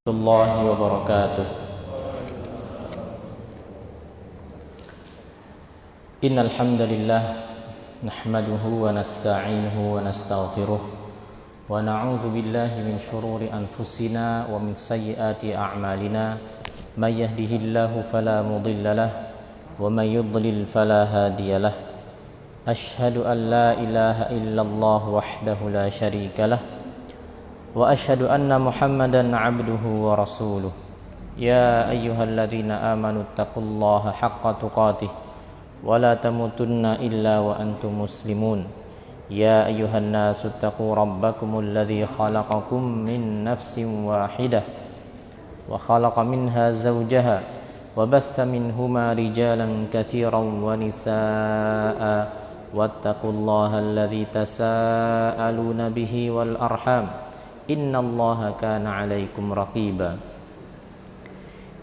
الله وبركاته. إن الحمد لله نحمده ونستعينه ونستغفره ونعوذ بالله من شرور أنفسنا ومن سيئات أعمالنا من يهده الله فلا مضل له ومن يضلل فلا هادي له أشهد أن لا إله إلا الله وحده لا شريك له وأشهد أن محمدا عبده ورسوله يا أيها الذين آمنوا اتقوا الله حق تقاته ولا تموتن إلا وأنتم مسلمون يا أيها الناس اتقوا ربكم الذي خلقكم من نفس واحدة وخلق منها زوجها وبث منهما رجالا كثيرا ونساء واتقوا الله الذي تساءلون به والأرحام إن الله كان عليكم رقيبا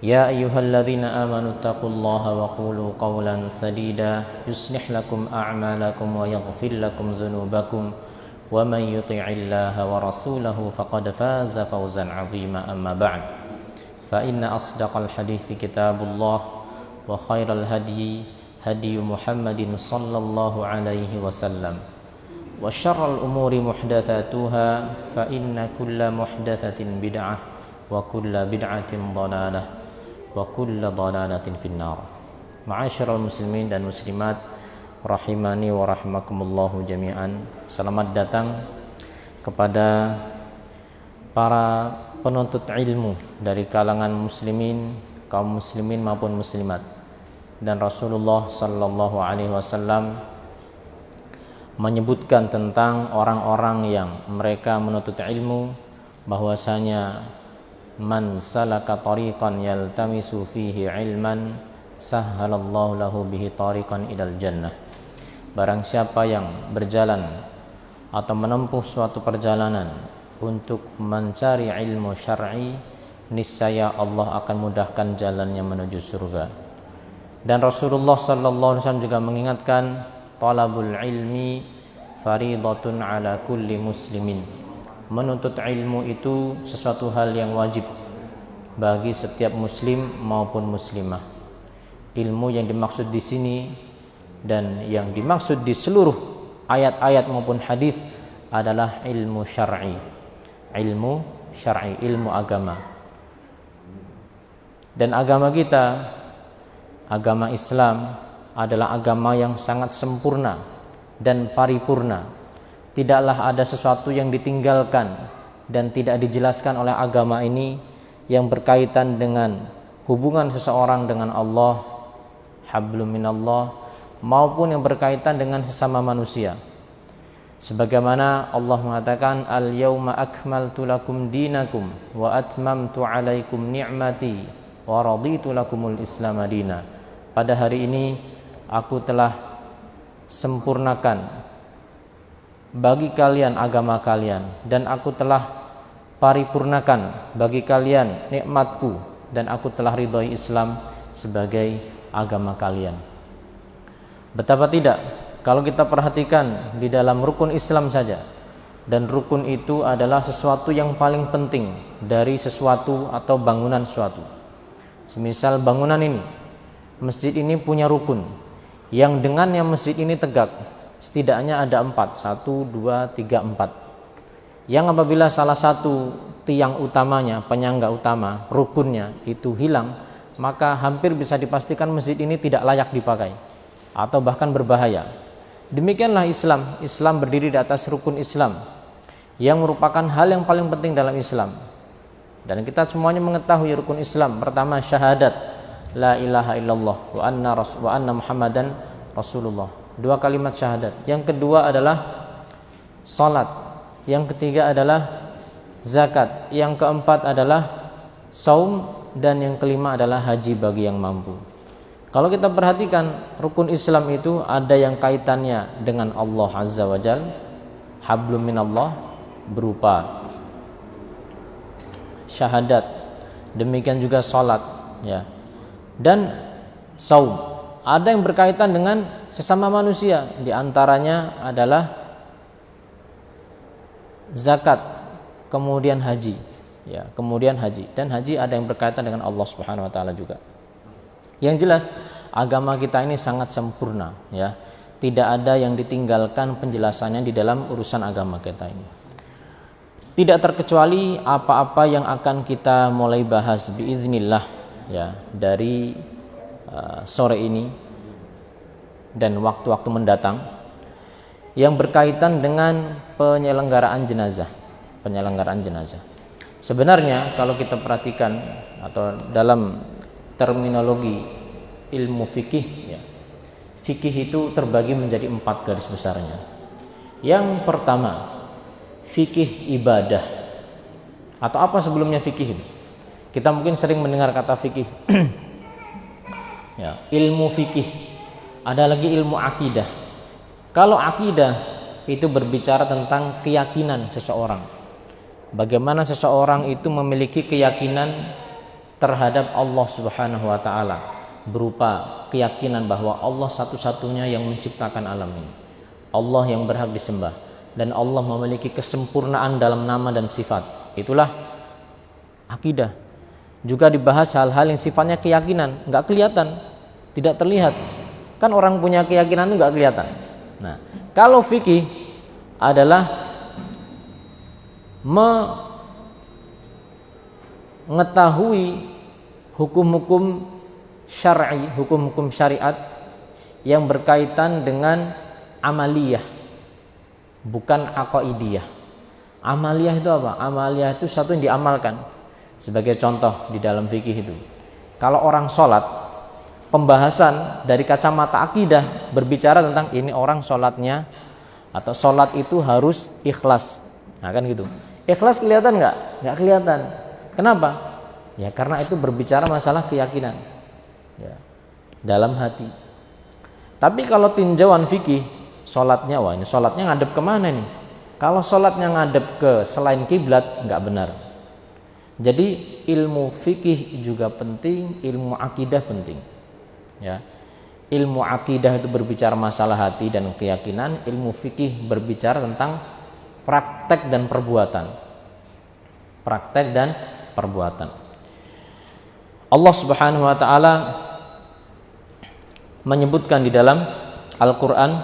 يا أيها الذين آمنوا اتقوا الله وقولوا قولا سديدا يصلح لكم أعمالكم ويغفر لكم ذنوبكم ومن يطع الله ورسوله فقد فاز فوزا عظيما أما بعد فإن أصدق الحديث كتاب الله وخير الهدي هدي محمد صلى الله عليه وسلم وشر الأمور محدثاتها فإن كل محدثة بدعة وكل بدعة ضلالة وكل ضلالة في النار. Ma'asyiral muslimin dan muslimat rahimani wa rahimakumullahu jami'an. Selamat datang kepada para penuntut ilmu dari kalangan muslimin, kaum muslimin maupun muslimat. Dan Rasulullah sallallahu alaihi wasallam menyebutkan tentang orang-orang yang mereka menuntut ilmu bahwasanya man salaka tariqan yaltamisu fihi ilman sahhalallahu lahu bihi tariqan ilal jannah. Barang siapa yang berjalan atau menempuh suatu perjalanan untuk mencari ilmu syar'i, niscaya Allah akan mudahkan jalannya menuju surga. Dan Rasulullah sallallahu alaihi wasallam juga mengingatkan talabul ilmi faridatun ala kulli muslimin. Menuntut ilmu itu sesuatu hal yang wajib bagi setiap muslim maupun muslimah. Ilmu yang dimaksud di sini dan yang dimaksud di seluruh ayat-ayat maupun hadis adalah ilmu syar'i. Ilmu syar'i, ilmu agama. Dan agama kita, agama Islam adalah agama yang sangat sempurna dan paripurna. Tidaklah ada sesuatu yang ditinggalkan dan tidak dijelaskan oleh agama ini yang berkaitan dengan hubungan seseorang dengan Allah, hablum minallah, maupun yang berkaitan dengan sesama manusia. Sebagaimana Allah mengatakan, al-yawma akmaltu lakum dinakum wa atmamtu alaikum ni'mati wa raditu lakumul islam madina. Pada hari ini aku telah sempurnakan bagi kalian agama kalian dan aku telah paripurnakan bagi kalian nikmatku dan aku telah ridhoi Islam sebagai agama kalian. Betapa tidak kalau kita perhatikan di dalam rukun Islam saja, dan rukun itu adalah sesuatu yang paling penting dari sesuatu atau bangunan suatu. Semisal bangunan ini, masjid ini punya rukun yang dengannya masjid ini tegak, setidaknya ada 4, 1, 2, 3, 4. Yang apabila salah satu tiang utamanya, penyangga utama, rukunnya itu hilang, maka hampir bisa dipastikan masjid ini tidak layak dipakai atau bahkan berbahaya. Demikianlah Islam. Islam berdiri di atas rukun Islam yang merupakan hal yang paling penting dalam Islam. Dan kita semuanya mengetahui rukun Islam. Pertama, syahadat la ilaha illallah wa anna muhammadan rasulullah. 2 kalimat syahadat. Yang kedua adalah salat. Yang ketiga adalah zakat. Yang keempat adalah saum, dan yang kelima adalah haji bagi yang mampu. Kalau kita perhatikan rukun Islam itu ada yang kaitannya dengan Allah Azza wa Jalla, hablum minallah, berupa syahadat. Demikian juga salat, ya. Dan saum. Ada yang berkaitan dengan sesama manusia, di antaranya adalah zakat, kemudian haji. ya, kemudian haji, dan haji ada yang berkaitan dengan Allah Subhanahu wa taala juga. Yang jelas agama kita ini sangat sempurna, ya. Tidak ada yang ditinggalkan penjelasannya di dalam urusan agama kita ini. Tidak terkecuali apa-apa yang akan kita mulai bahas biiznillah, ya, dari sore ini dan waktu-waktu mendatang yang berkaitan dengan penyelenggaraan jenazah. Sebenarnya kalau kita perhatikan atau dalam terminologi ilmu fikih, ya, fikih itu terbagi menjadi 4 garis besarnya. Yang pertama, fikih ibadah. Atau apa sebelumnya fikih? Kita mungkin sering mendengar kata fikih. Ya, ilmu fikih. Ada lagi ilmu akidah. Kalau akidah itu berbicara tentang keyakinan seseorang. Bagaimana seseorang itu memiliki keyakinan terhadap Allah Subhanahu wa taala, berupa keyakinan bahwa Allah satu-satunya yang menciptakan alam ini. Allah yang berhak disembah, dan Allah memiliki kesempurnaan dalam nama dan sifat. Itulah akidah. Juga dibahas hal-hal yang sifatnya keyakinan, nggak kelihatan, tidak terlihat. Kan orang punya keyakinan itu nggak kelihatan. Nah, kalau fikih adalah mengetahui hukum-hukum syar'i, hukum-hukum syariat yang berkaitan dengan amaliyah, bukan aqaidiyah. Amaliyah itu apa? Amaliyah itu satu yang diamalkan. Sebagai contoh di dalam fikih itu, kalau orang sholat, pembahasan dari kacamata akidah berbicara tentang ini orang sholatnya atau sholat itu harus ikhlas. Nah kan gitu. Ikhlas kelihatan nggak? Nggak kelihatan. Kenapa? Ya karena itu berbicara masalah keyakinan, ya, dalam hati. Tapi kalau tinjauan fikih, sholatnya, wah ini sholatnya ngadep kemana nih? Kalau sholatnya ngadep ke selain kiblat, nggak benar. Jadi ilmu fikih juga penting, ilmu akidah penting. Ya, ilmu akidah itu berbicara masalah hati dan keyakinan, ilmu fikih berbicara tentang praktek dan perbuatan. Praktek dan perbuatan. Allah Subhanahu wa taala menyebutkan di dalam Al-Qur'an,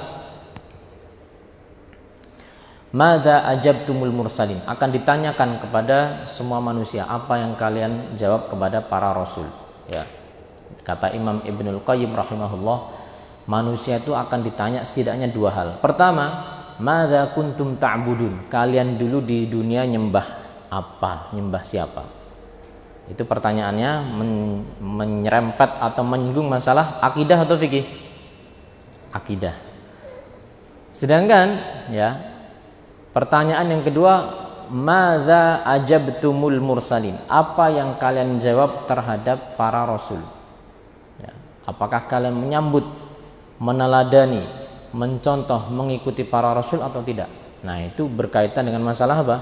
"Madza ajabtumul mursalin?" Akan ditanyakan kepada semua manusia, apa yang kalian jawab kepada para rasul, ya. Kata Imam Ibnul Qayyim rahimahullah, manusia itu akan ditanya setidaknya 2 hal. Pertama, madza kuntum ta'budun? Kalian dulu di dunia nyembah apa? Nyembah siapa? Itu pertanyaannya menyerempet atau menyinggung masalah akidah atau fikih? Akidah. Sedangkan ya, pertanyaan yang kedua, madza ajabtumul mursalin? Apa yang kalian jawab terhadap para rasul? Ya, apakah kalian menyambut, meneladani, mencontoh, mengikuti para rasul atau tidak? Nah, itu berkaitan dengan masalah apa?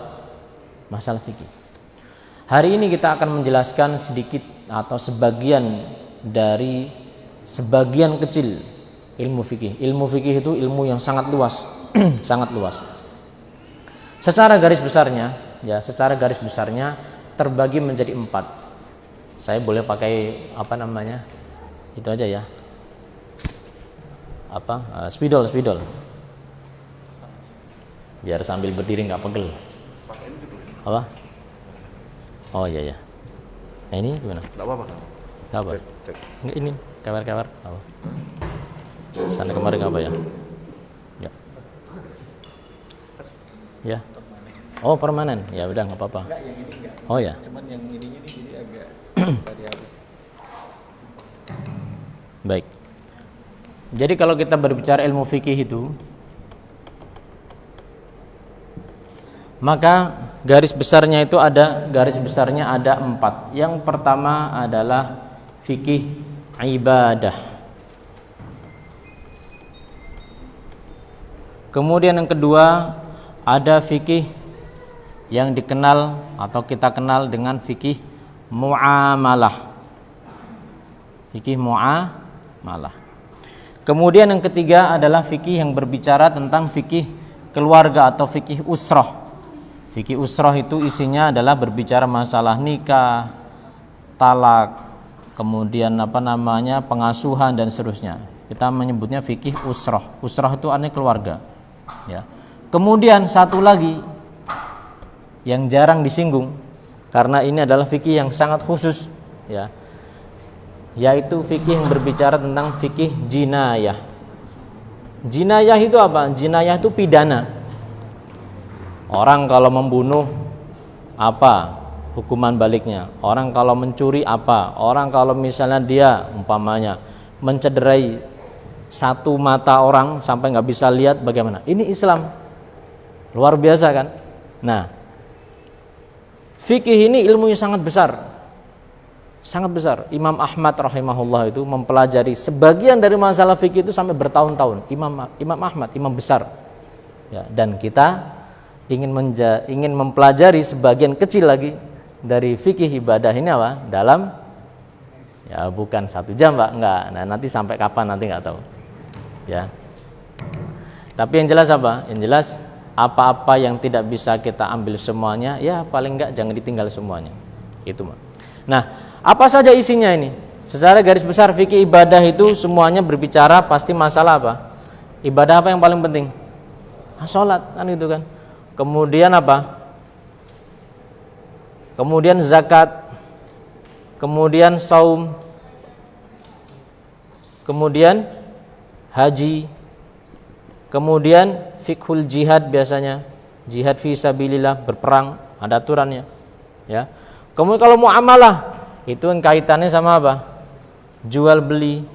Masalah fikih. Hari ini kita akan menjelaskan sedikit atau sebagian dari sebagian kecil ilmu fikih. Ilmu fikih itu ilmu yang sangat luas, sangat luas. Secara garis besarnya, ya, secara garis besarnya terbagi menjadi 4. Saya boleh pakai apa namanya? Itu aja ya. Apa? Spidol. Biar sambil berdiri nggak pegel. Apa? Oh iya. Nah ini gimana? Nggak apa-apa. Nggak apa? Nggak, ini kabar. Apa? Sana kemarin apa ya? Ya. Ya. Oh permanen. Ya udah nggak apa-apa. Nggak, yang ini nggak. Oh ya. Cuman yang ininya nih jadi agak susah dihabis. Baik. Jadi kalau kita berbicara ilmu fikih itu, maka garis besarnya ada 4. Yang pertama adalah fikih ibadah. Kemudian yang kedua ada fikih yang dikenal atau kita kenal dengan fikih muamalah. Fikih muamalah. Kemudian yang ketiga adalah fikih yang berbicara tentang fikih keluarga atau fikih usrah. Fikih usroh itu isinya adalah berbicara masalah nikah, talak, kemudian pengasuhan dan seterusnya. Kita menyebutnya fikih usroh. Usroh itu artinya keluarga. Ya. Kemudian satu lagi yang jarang disinggung karena ini adalah fikih yang sangat khusus, ya, yaitu fikih yang berbicara tentang fikih jinayah. Jinayah itu apa? Jinayah itu pidana. Orang kalau membunuh apa hukuman baliknya? Orang kalau mencuri apa? Orang kalau misalnya dia umpamanya mencederai satu mata orang sampai nggak bisa lihat, bagaimana? Ini Islam luar biasa kan? Nah, fikih ini ilmunya sangat besar, sangat besar. Imam Ahmad rahimahullah itu mempelajari sebagian dari masalah fikih itu sampai bertahun-tahun. Imam Ahmad, imam besar. Ya, dan kita ingin mempelajari sebagian kecil lagi dari fikih ibadah ini apa? Dalam ya bukan 1 jam, Pak, enggak. Nah, nanti sampai kapan nanti enggak tahu. Ya. Tapi yang jelas apa? Yang jelas apa-apa yang tidak bisa kita ambil semuanya, ya paling enggak jangan ditinggal semuanya. Itu, Pak. Nah, apa saja isinya ini? Secara garis besar fikih ibadah itu semuanya berbicara pasti masalah apa? Ibadah apa yang paling penting? Salat, kan gitu kan. Kemudian apa? Kemudian zakat, kemudian saum, kemudian haji, kemudian fiqhul jihad, biasanya jihad fi sabilillah, berperang, ada aturannya, ya. Kemudian kalau muamalah itu yang kaitannya sama apa? Jual beli,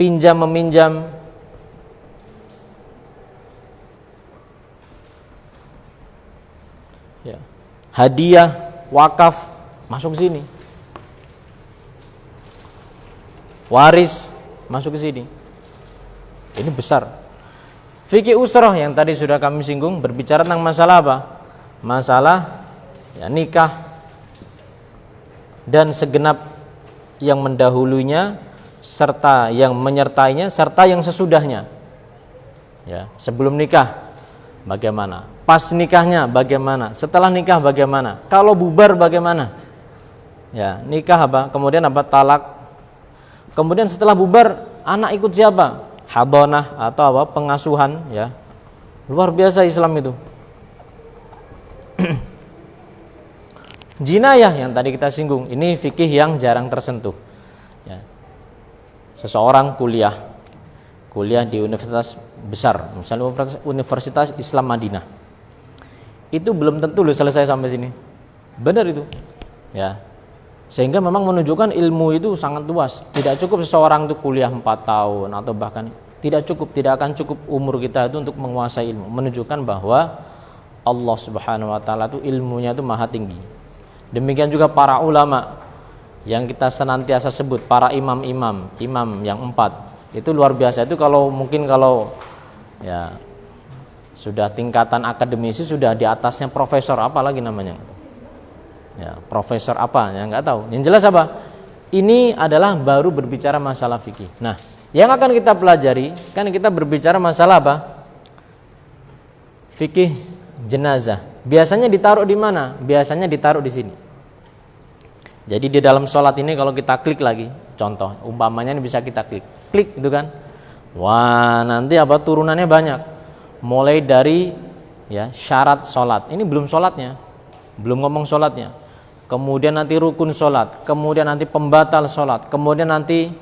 pinjam meminjam, ya. Hadiah, wakaf masuk ke sini, waris masuk ke sini. Ini besar. Fikih usroh yang tadi sudah kami singgung berbicara tentang masalah apa? Masalah ya, nikah dan segenap yang mendahulunya serta yang menyertainya serta yang sesudahnya. Ya, sebelum nikah bagaimana? Pas nikahnya bagaimana? Setelah nikah bagaimana? Kalau bubar bagaimana? Ya, nikah apa? Kemudian apa? Talak. Kemudian setelah bubar anak ikut siapa? Hadonah atau apa? Pengasuhan, ya. Luar biasa Islam itu. Jinayah yang tadi kita singgung, ini fikih yang jarang tersentuh. Ya. Seseorang kuliah di universitas besar, misalnya Universitas Islam Madinah. Itu belum tentu loh selesai sampai sini. Benar itu. Ya. Sehingga memang menunjukkan ilmu itu sangat luas. Tidak cukup seseorang itu kuliah 4 tahun atau bahkan tidak akan cukup umur kita itu untuk menguasai ilmu. Menunjukkan bahwa Allah Subhanahu wa taala itu ilmunya itu maha tinggi. Demikian juga para ulama yang kita senantiasa sebut, para imam yang 4. Itu luar biasa. Itu kalau ya sudah tingkatan akademisi sudah di atasnya profesor apa lagi namanya? Ya, profesor apa? Ya nggak tahu. Yang jelas apa? Ini adalah baru berbicara masalah fikih. Nah, yang akan kita pelajari kan kita berbicara masalah apa? Fikih jenazah. Biasanya ditaruh di mana? Biasanya ditaruh di sini. Jadi di dalam sholat ini kalau kita klik lagi, contoh, umpamanya ini bisa kita klik gitu kan? Wah, nanti apa turunannya banyak. Mulai dari ya syarat sholat. Ini belum sholatnya, belum ngomong sholatnya. Kemudian nanti rukun sholat, kemudian nanti pembatal sholat, kemudian nanti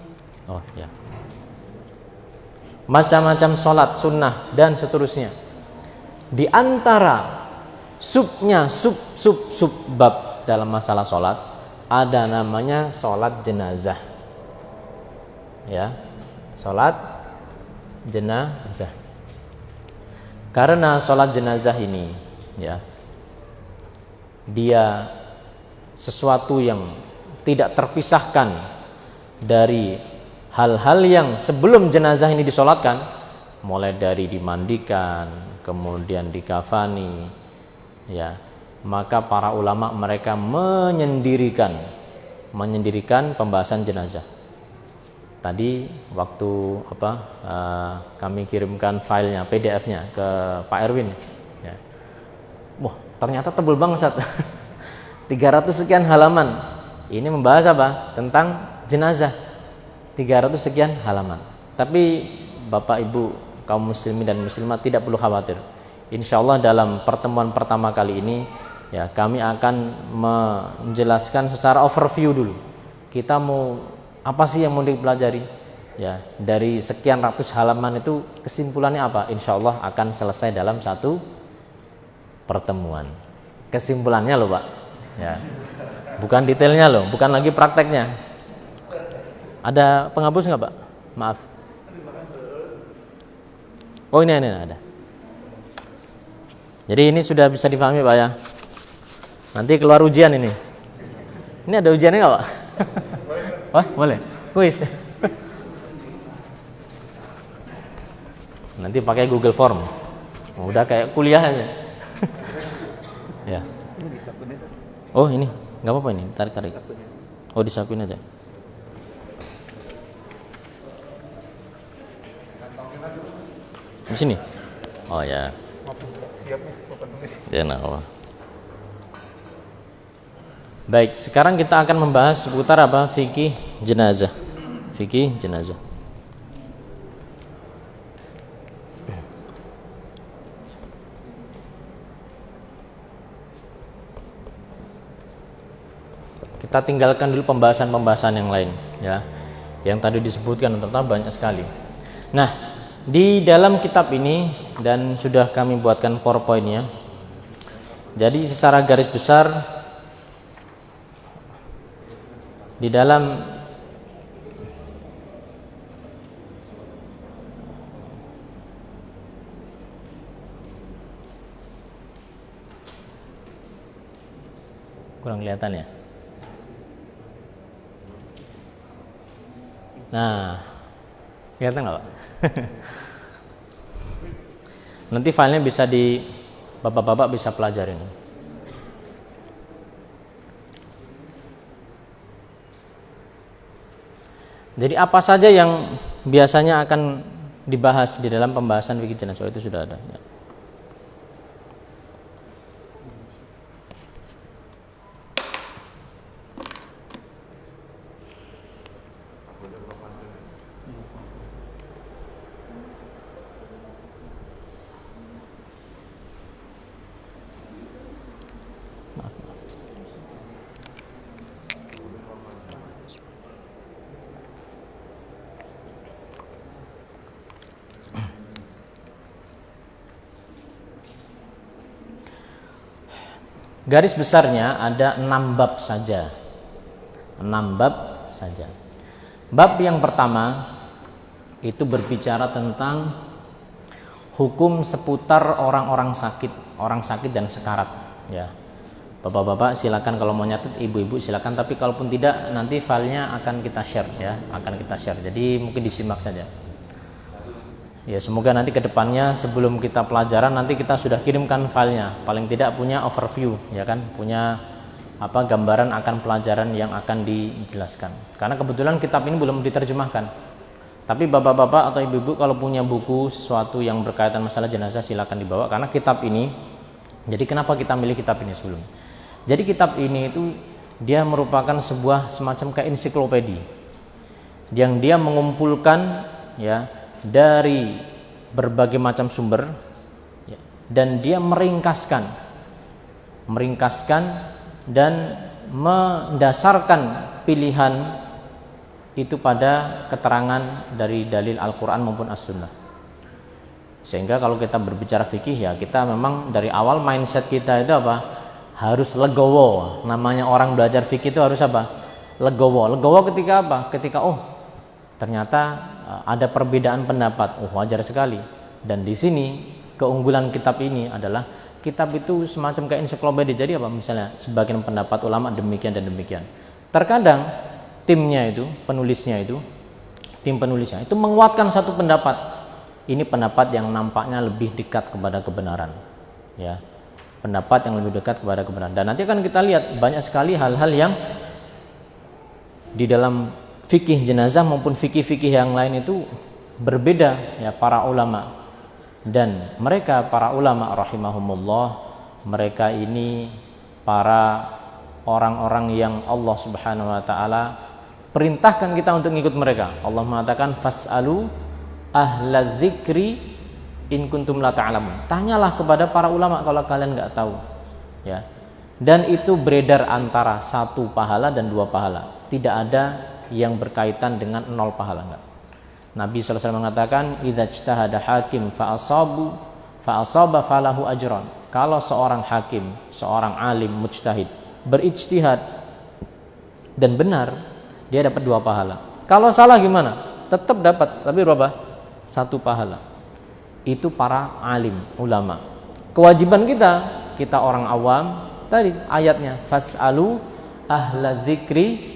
macam-macam sholat sunnah dan seterusnya. Di antara sub bab dalam masalah sholat ada namanya sholat jenazah. Ya, sholat jenazah. Karena sholat jenazah ini, ya, dia sesuatu yang tidak terpisahkan dari hal-hal yang sebelum jenazah ini disolatkan, mulai dari dimandikan, kemudian dikafani, ya, maka para ulama mereka menyendirikan pembahasan jenazah. Tadi waktu kami kirimkan filenya, PDF-nya ke Pak Erwin, ya. Wah, ternyata tebel banget, Ustaz. 300 sekian halaman. Ini membahas apa? Tentang jenazah. 300 sekian halaman. Tapi Bapak Ibu kaum muslimin dan muslimat tidak perlu khawatir. Insya Allah dalam pertemuan pertama kali ini, ya, kami akan menjelaskan secara overview dulu. Kita mau apa sih yang mau dipelajari? Ya, dari sekian ratus halaman itu kesimpulannya apa? Insya Allah akan selesai dalam satu pertemuan. Kesimpulannya loh, Pak. Ya, bukan detailnya loh, bukan lagi prakteknya. Ada penghapus nggak, Pak? Maaf. Oh, ini ada. Jadi ini sudah bisa dipahami, Pak, ya. Nanti keluar ujian ini. Ini ada ujiannya nggak, Pak? Wah, boleh. Kuis. Nanti pakai Google Form. Udah kayak kuliah aja. Ya. Oh, ini nggak apa-apa ini. Tarik. Oh, disakuin aja. Di sini. Oh ya. Ya, nah. Baik, sekarang kita akan membahas seputar apa? Fikih jenazah. Fikih jenazah. Kita tinggalkan dulu pembahasan-pembahasan yang lain, ya. Yang tadi disebutkan ternyata banyak sekali. Nah, di dalam kitab ini dan sudah kami buatkan PowerPoint-nya. Jadi secara garis besar di dalam kurang kelihatan ya. Nah, kelihatan nggak, Pak? Nanti filenya bisa bapak-bapak bisa pelajarin. Jadi apa saja yang biasanya akan dibahas di dalam pembahasan fikih jenazah itu sudah ada, ya. Garis besarnya ada 6 bab saja. 6 bab saja. Bab yang pertama itu berbicara tentang hukum seputar orang sakit dan sekarat, ya. Bapak-bapak silakan kalau mau nyatet, ibu-ibu silakan, tapi kalaupun tidak nanti filenya akan kita share, ya, akan kita share. Jadi mungkin disimak saja. Ya, semoga nanti ke depannya sebelum kita pelajaran nanti kita sudah kirimkan filenya, paling tidak punya overview, ya kan, punya gambaran akan pelajaran yang akan dijelaskan. Karena kebetulan kitab ini belum diterjemahkan. Tapi bapak-bapak atau ibu-ibu kalau punya buku sesuatu yang berkaitan masalah jenazah silakan dibawa, karena kitab ini, jadi kenapa kita milih kitab ini sebelum? Jadi kitab ini itu dia merupakan sebuah semacam kayak ensiklopedia yang dia mengumpulkan, ya, dari berbagai macam sumber, ya, dan dia meringkaskan dan mendasarkan pilihan itu pada keterangan dari dalil Al-Quran maupun As-Sunnah. Sehingga kalau kita berbicara fikih, ya, kita memang dari awal mindset kita itu apa? Harus legowo. Namanya orang belajar fikih itu harus apa? Legowo. Legowo ketika apa? Ketika ternyata ada perbedaan pendapat. Wajar sekali. Dan di sini keunggulan kitab ini adalah kitab itu semacam kayak ensiklopedia. Jadi apa? Misalnya sebagian pendapat ulama demikian dan demikian. Terkadang tim penulisnya itu menguatkan satu pendapat. Ini pendapat yang nampaknya lebih dekat kepada kebenaran, ya. Pendapat yang lebih dekat kepada kebenaran. Dan nanti akan kita lihat banyak sekali hal-hal yang di dalam fikih jenazah maupun fikih-fikih yang lain itu berbeda ya para ulama. Dan mereka para ulama rahimahumullah, mereka ini para orang-orang yang Allah Subhanahu wa taala perintahkan kita untuk ngikut mereka. Allah mengatakan fas'alu ahla dzikri in kuntum la ta'lamun. Tanyalah kepada para ulama kalau kalian enggak tahu. Ya. Dan itu beredar antara 1 pahala dan 2 pahala. Tidak ada yang berkaitan dengan 0 pahala, enggak. Nabi SAW mengatakan idza ijtahada hakim fa asaba falahu ajran. Kalau seorang hakim, seorang alim mujtahid berijtihad dan benar, dia dapat 2 pahala. Kalau salah gimana? Tetap dapat, tapi berapa? 1 pahala. Itu para alim, ulama. Kewajiban kita orang awam, tadi ayatnya fas'alu ahla dzikri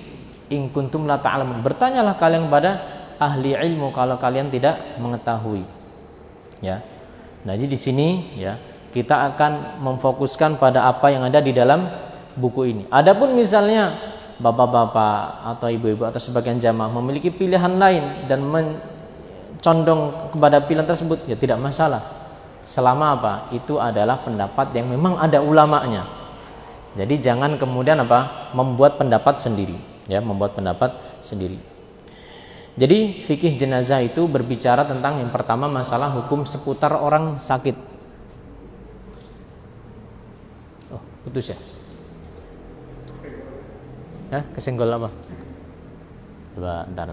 in kuntum la ta'lamun. Bertanyalah kalian kepada ahli ilmu kalau kalian tidak mengetahui. Ya. Nah, jadi di sini ya, kita akan memfokuskan pada apa yang ada di dalam buku ini. Adapun misalnya bapak-bapak atau ibu-ibu atau sebagian jamaah memiliki pilihan lain dan condong kepada pilihan tersebut, ya tidak masalah. Selama apa? Itu adalah pendapat yang memang ada ulamanya. Jadi jangan kemudian membuat pendapat sendiri, ya, membuat pendapat sendiri. Jadi fikih jenazah itu berbicara tentang yang pertama masalah hukum seputar orang sakit. Oh, putus ya? Ya, kesenggol apa? Coba ntar.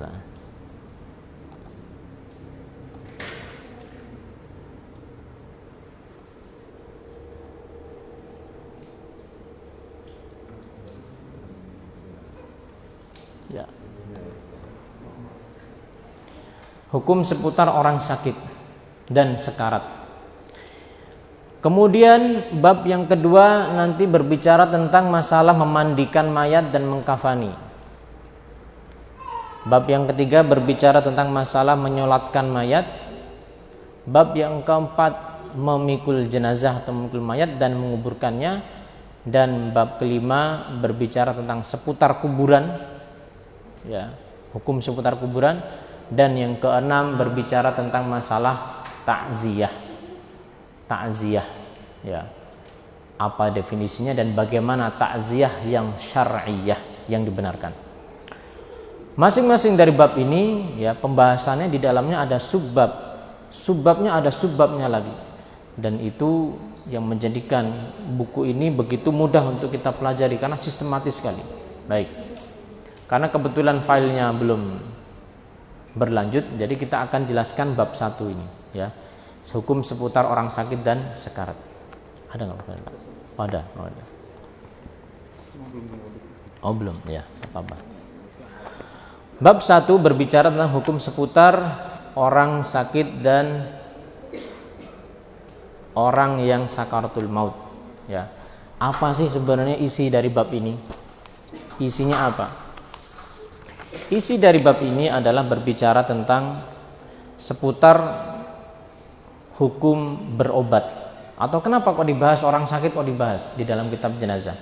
Ya. Hukum seputar orang sakit dan sekarat. Kemudian bab yang kedua nanti berbicara tentang masalah memandikan mayat dan mengkafani. Bab yang ketiga berbicara tentang masalah menyolatkan mayat. Bab yang keempat memikul jenazah atau memikul mayat dan menguburkannya. Dan bab kelima berbicara tentang seputar kuburan, ya, hukum seputar kuburan. Dan yang keenam berbicara tentang masalah takziah. Takziah, ya. Apa definisinya dan bagaimana takziah yang syar'iyah yang dibenarkan. Masing-masing dari bab ini, ya, pembahasannya di dalamnya ada subbab. Subbabnya ada subbabnya lagi. Dan itu yang menjadikan buku ini begitu mudah untuk kita pelajari karena sistematis sekali. Baik. Karena kebetulan filenya belum berlanjut, jadi kita akan jelaskan bab 1 ini, ya. Hukum seputar orang sakit dan sekarat. Ada nggak? Ada. Oh belum, ya, apa-apa. Bab 1 berbicara tentang hukum seputar orang sakit dan orang yang sakaratul maut, ya. Apa sih sebenarnya isi dari bab ini? Isinya apa? Isi dari bab ini adalah berbicara tentang seputar hukum berobat. Atau kenapa kok dibahas orang sakit, kok dibahas di dalam kitab jenazah?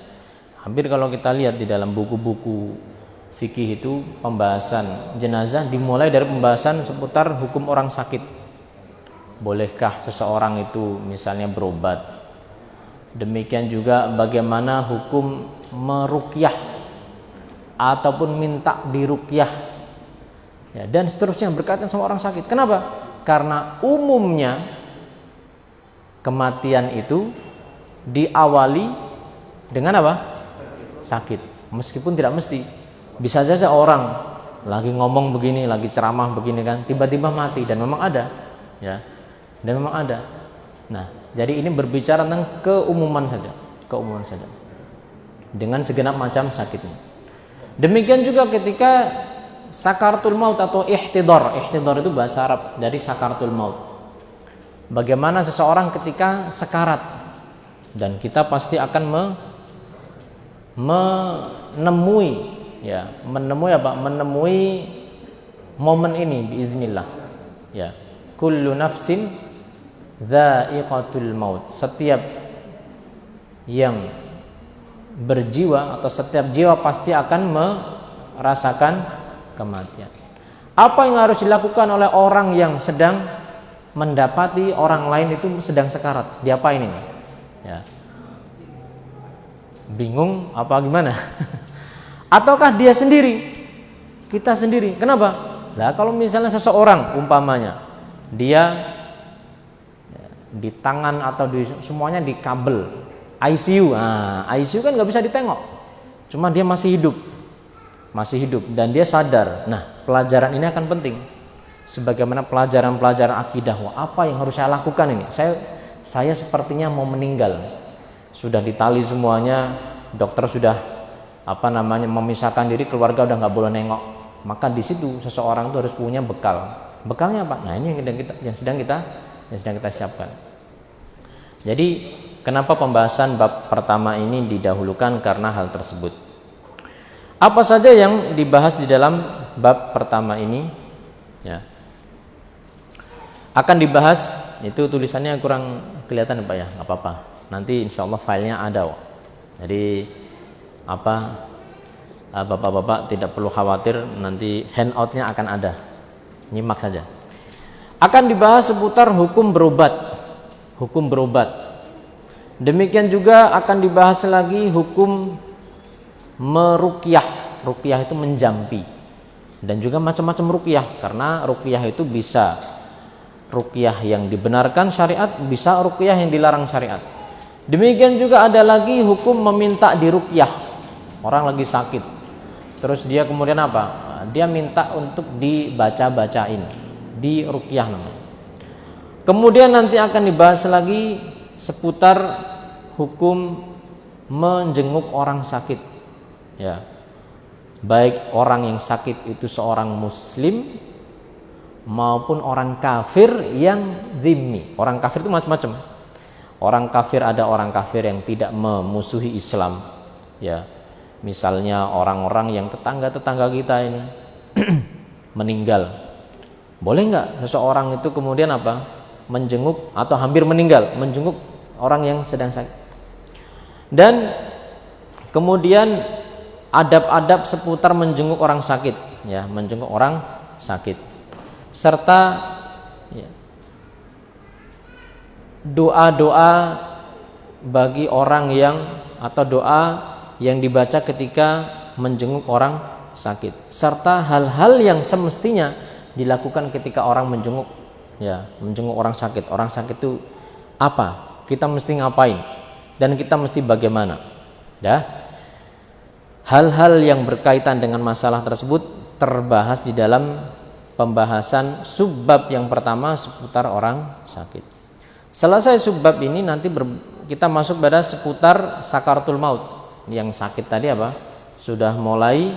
Hampir kalau kita lihat di dalam buku-buku fikih itu pembahasan jenazah dimulai dari pembahasan seputar hukum orang sakit. Bolehkah seseorang itu misalnya berobat? Demikian juga bagaimana hukum meruqyah ataupun minta diruqyah, ya, dan seterusnya berkaitan sama orang sakit. Kenapa? Karena umumnya kematian itu diawali dengan apa? Sakit. Meskipun tidak mesti. Bisa saja orang lagi ngomong begini, lagi ceramah begini kan, tiba-tiba mati, dan memang ada, ya. Dan memang ada. Nah, jadi ini berbicara tentang keumuman saja. Dengan segenap macam sakitnya. Demikian juga ketika sakaratul maut atau ihtidhar. Ihtidhar itu bahasa Arab dari sakaratul maut. Bagaimana seseorang ketika sekarat. Dan kita pasti akan menemui momen ini biiznillah. Ya. Kullu nafsin dha'iqatul maut. Setiap yang berjiwa atau setiap jiwa pasti akan merasakan kematian. Apa yang harus dilakukan oleh orang yang sedang mendapati orang lain itu sedang sekarat? Diapain ini? Ya. Bingung apa gimana? Ataukah dia sendiri? Kita sendiri. Kenapa? Lah kalau misalnya seseorang umpamanya dia di tangan atau di semuanya di kabel ICU. Nah, ICU kan nggak bisa ditengok. Cuma dia masih hidup dan dia sadar. Nah, pelajaran ini akan penting. Sebagaimana pelajaran-pelajaran akidah. Wah, apa yang harus saya lakukan ini? Saya sepertinya mau meninggal. Sudah ditali semuanya, dokter sudah memisahkan diri, keluarga udah nggak boleh nengok. Maka di situ seseorang itu harus punya bekal. Bekalnya apa? Nah, ini yang sedang kita siapkan. Jadi, kenapa pembahasan bab pertama ini didahulukan? Karena hal tersebut. Apa saja yang dibahas di dalam bab pertama ini? Ya. Akan dibahas, itu tulisannya kurang kelihatan Pak ya, nggak apa-apa. Nanti insya Allah filenya ada. Jadi bapak-bapak tidak perlu khawatir, nanti handoutnya akan ada. Nyimak saja. Akan dibahas seputar hukum berobat. Demikian juga akan dibahas lagi hukum meruqyah. Ruqyah itu menjampi. Dan juga macam-macam ruqyah, karena ruqyah itu bisa ruqyah yang dibenarkan syariat, bisa ruqyah yang dilarang syariat. Demikian juga ada lagi hukum meminta diruqyah. Orang lagi sakit, terus dia kemudian apa? Dia minta untuk dibaca-bacain, diruqyah namanya. Kemudian nanti akan dibahas lagi seputar hukum menjenguk orang sakit. Ya. Baik orang yang sakit itu seorang muslim maupun orang kafir yang zimmi. Orang kafir itu macam-macam. Orang kafir, ada orang kafir yang tidak memusuhi Islam. Ya. Misalnya orang-orang yang tetangga-tetangga kita ini meninggal. Boleh nggak seseorang itu kemudian menjenguk atau hampir meninggal, menjenguk orang yang sedang sakit? Dan kemudian adab-adab seputar menjenguk orang sakit, ya, menjenguk orang sakit, serta ya, doa-doa bagi orang yang atau doa yang dibaca ketika menjenguk orang sakit, serta hal-hal yang semestinya dilakukan ketika orang menjenguk, ya, menjenguk orang sakit. Orang sakit itu apa? Kita mesti ngapain? Dan kita mesti bagaimana? Dah. Hal-hal yang berkaitan dengan masalah tersebut terbahas di dalam pembahasan subbab yang pertama seputar orang sakit. Selesai subbab ini nanti kita masuk pada seputar sakaratul maut. Yang sakit tadi sudah mulai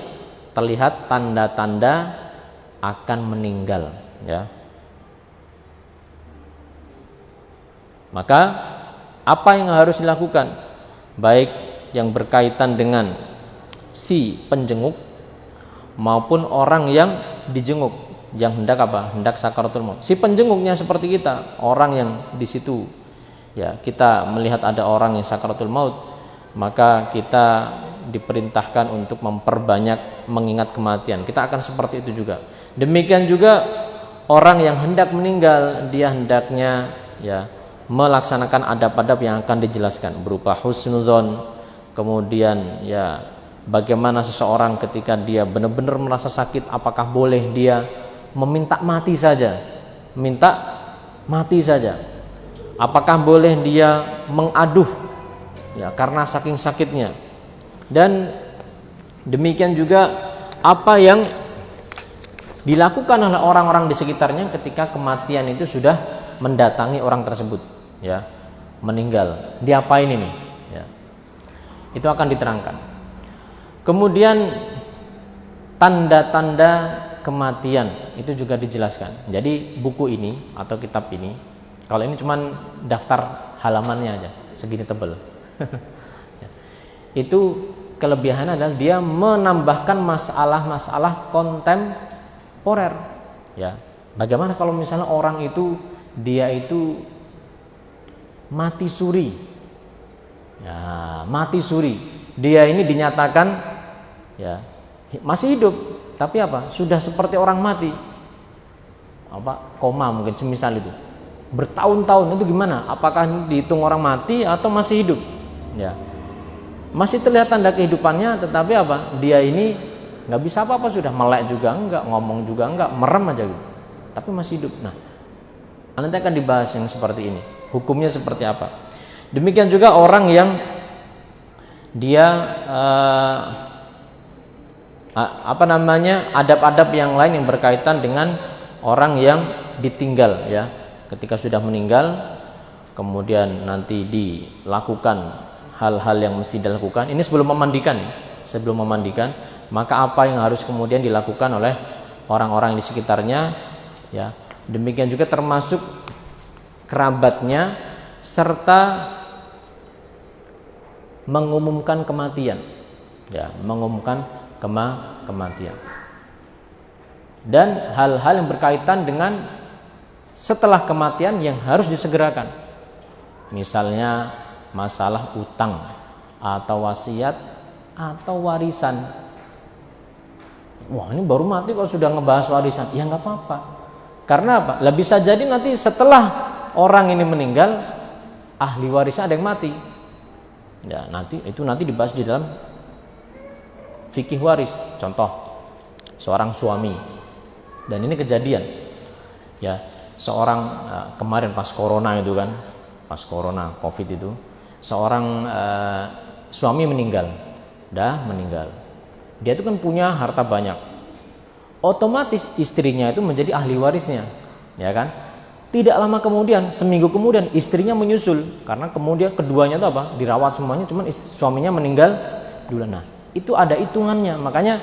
terlihat tanda-tanda akan meninggal, ya. Maka apa yang harus dilakukan? Baik yang berkaitan dengan si penjenguk maupun orang yang dijenguk, yang hendak hendak sakaratul maut. Si penjenguknya seperti kita, orang yang di situ, ya, kita melihat ada orang yang sakaratul maut, maka kita diperintahkan untuk memperbanyak mengingat kematian. Kita akan seperti itu juga. Demikian juga orang yang hendak meninggal, dia hendaknya, ya, melaksanakan adab-adab yang akan dijelaskan berupa husnudzon, kemudian, ya, bagaimana seseorang ketika dia benar-benar merasa sakit, apakah boleh dia meminta mati saja, apakah boleh dia mengaduh, ya, karena saking sakitnya. Dan demikian juga apa yang dilakukan oleh orang-orang di sekitarnya ketika kematian itu sudah mendatangi orang tersebut, ya, meninggal. Diapain ini? Ya. Itu akan diterangkan. Kemudian tanda-tanda kematian itu juga dijelaskan. Jadi buku ini atau kitab ini, kalau ini cuman daftar halamannya aja, segini tebal. Itu kelebihannya adalah dia menambahkan masalah-masalah kontemporer, ya. Bagaimana kalau misalnya orang itu dia itu mati suri, ya, mati suri, dia ini dinyatakan, ya, masih hidup, tapi apa? Sudah seperti orang mati. Koma mungkin semisal itu. Bertahun-tahun itu gimana? Apakah dihitung orang mati atau masih hidup? Ya. Masih terlihat tanda kehidupannya, tetapi apa? Dia ini nggak bisa apa-apa, sudah melek juga enggak, ngomong juga enggak, merem aja gitu. Tapi masih hidup. Nah, nanti akan dibahas yang seperti ini. Hukumnya seperti apa? Demikian juga orang yang dia adab-adab yang lain yang berkaitan dengan orang yang ditinggal, ya. Ketika sudah meninggal, kemudian nanti dilakukan hal-hal yang mesti dilakukan. Ini sebelum memandikan, maka apa yang harus kemudian dilakukan oleh orang-orang di sekitarnya, ya. Demikian juga termasuk kerabatnya, serta mengumumkan kematian, ya, mengumumkan kematian. Dan hal-hal yang berkaitan dengan setelah kematian yang harus disegerakan. Misalnya masalah utang atau wasiat atau warisan. Wah, ini baru mati kok sudah ngebahas warisan. Ya nggak apa-apa. Karena apa? Lah bisa jadi nanti setelah orang ini meninggal, ahli warisnya ada yang mati. Ya, nanti dibahas di dalam fikih waris. Contoh, seorang suami, dan ini kejadian, ya, seorang kemarin pas corona itu kan, pas corona covid itu, seorang suami meninggal. Dia itu kan punya harta banyak, otomatis istrinya itu menjadi ahli warisnya, ya kan. Tidak lama kemudian, seminggu kemudian istrinya menyusul, karena kemudian keduanya itu apa, dirawat semuanya, cuman suaminya meninggal dulu. Nah, itu ada hitungannya. Makanya